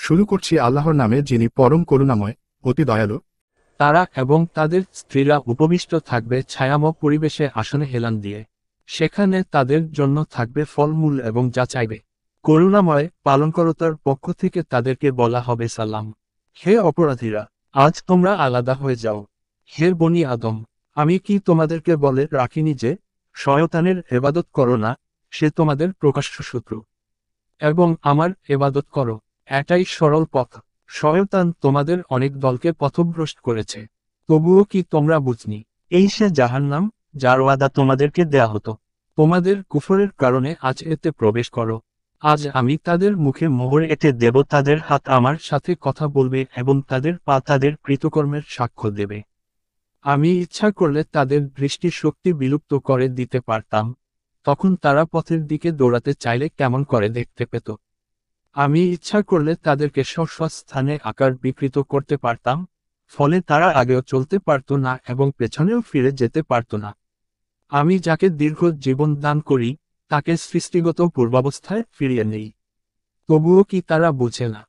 শুরু করছি আল্লাহর নামে, যিনি পরম করুণাময়, অতি দয়ালু। তারা এবং তাদের স্ত্রীরা উপবিষ্ট থাকবে ছায়াময় পরিবেশে আসনে হেলান দিয়ে। সেখানে তাদের জন্য থাকবে ফলমূল এবং যা চাইবে। করুণাময় পালনকর্তার পক্ষ থেকে তাদেরকে বলা হবে সালাম। হে অপরাধীরা, আজ তোমরা আলাদা হয়ে যাও। হে বনি আদম, আমি কি তোমাদেরকে বলে রাখিনি যে শয়তানের এবাদত করো না, সে তোমাদের প্রকাশ্য শত্রু, এবং আমার এবাদত করো, এটাই সরল পথ। শয়তান তোমাদের অনেক দলকে পথভ্রষ্ট করেছে, তবুও কি তোমরা বুঝনি? এই সে জাহান্নাম, যার ওয়াদা তোমাদেরকে দেয়া হতো। তোমাদের কুফরের কারণে আজ এতে প্রবেশ করো। আজ আমি তাদের মুখে মোহর এঁটে দেব, তাদের হাত আমার সাথে কথা বলবে এবং তাদের পা তাদের কৃতকর্মের সাক্ষ্য দেবে। আমি ইচ্ছা করলে তাদের দৃষ্টি শক্তি বিলুপ্ত করে দিতে পারতাম, তখন তারা পথের দিকে দৌড়াতে চাইলে কেমন করে দেখতে পেত। আমি ইচ্ছা করলে তাদেরকে স্ব স্থানে আকার বিকৃত করতে পারতাম, ফলে তারা আগেও চলতে পারত না এবং পেছনেও ফিরে যেতে পারত না। আমি যাকে দীর্ঘ জীবন দান করি, তাকে সৃষ্টিগত পূর্বাবস্থায় ফিরিয়ে নেই। তবুও কি তারা বোঝে না?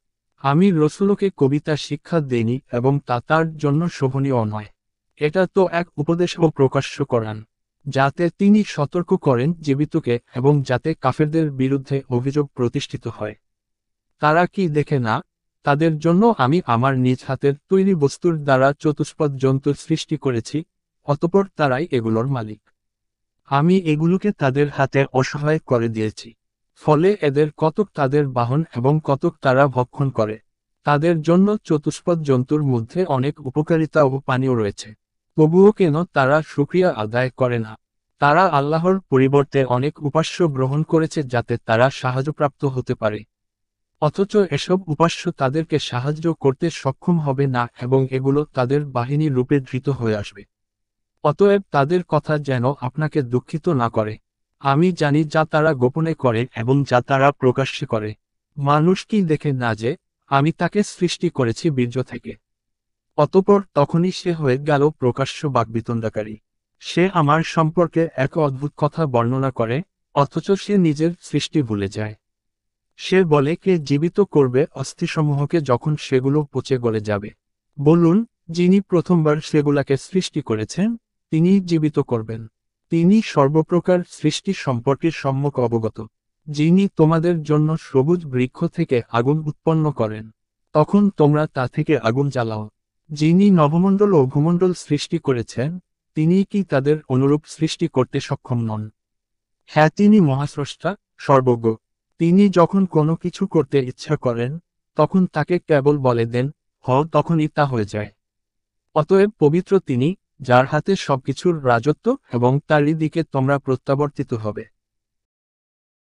আমি রসুলকে কবিতা শিক্ষা দেইনি এবং তা তার জন্য শোভনীয় নয়। এটা তো এক উপদেশ ও প্রকাশ্য কোরআন, যাতে তিনি সতর্ক করেন জীবিতকে এবং যাতে কাফেরদের বিরুদ্ধে অভিযোগ প্রতিষ্ঠিত হয়। তারা কি দেখে না, তাদের জন্য আমি আমার নিজ হাতের তৈরি বস্তুর দ্বারা চতুষ্পদ জন্তুর সৃষ্টি করেছি, অতঃপর তারাই এগুলোর মালিক। আমি এগুলোকে তাদের হাতে অসহায় করে দিয়েছি, ফলে এদের কতক তাদের বাহন এবং কতক তারা ভক্ষণ করে। তাদের জন্য চতুষ্পদ জন্তুর মধ্যে অনেক উপকারিতা ও পানীয় রয়েছে, তবুও কেন তারা শুকরিয়া আদায় করে না? তারা আল্লাহর পরিবর্তে অনেক উপাস্য গ্রহণ করেছে যাতে তারা সাহায্যপ্রাপ্ত হতে পারে, অথচ এসব উপাস্য তাদেরকে সাহায্য করতে সক্ষম হবে না এবং এগুলো তাদের বাহিনী রূপে ধৃত হয়ে আসবে। অতএব তাদের কথা যেন আপনাকে দুঃখিত না করে। আমি জানি যা তারা গোপনে করে এবং যা তারা প্রকাশ্যে করে। মানুষ কি দেখে না যে আমি তাকে সৃষ্টি করেছি বীর্য থেকে? অতঃপর তখনই সে হয়ে গেল প্রকাশ্য বাকবিতণ্ডাকারী। সে আমার সম্পর্কে এক অদ্ভুত কথা বর্ণনা করে, অথচ সে নিজের সৃষ্টি ভুলে যায়। সে বলে, কে জীবিত করবে অস্থিসমূহকে যখন সেগুলো পচে গলে যাবে? বলুন, যিনি প্রথমবার সেগুলাকে সৃষ্টি করেছেন, তিনিই জীবিত করবেন। তিনি সর্বপ্রকার সৃষ্টি সম্পর্কে সম্যক অবগত। যিনি তোমাদের জন্য সবুজ বৃক্ষ থেকে আগুন উৎপন্ন করেন, তখন তোমরা তা থেকে আগুন জ্বালাও। যিনি নবমণ্ডল ও ভূমণ্ডল সৃষ্টি করেছেন, তিনিই কি তাদের অনুরূপ সৃষ্টি করতে সক্ষম নন? হ্যাঁ, তিনি মহাস্রষ্টা, সর্বজ্ঞ। তিনি যখন কোনো কিছু করতে ইচ্ছা করেন, তখন তাকে কেবল বলে দেন, হও, তখনই তা হয়ে যায়। অতএব পবিত্র তিনি, যার হাতে সবকিছুর রাজত্ব এবং তারই দিকে তোমরা প্রত্যাবর্তিত হবে।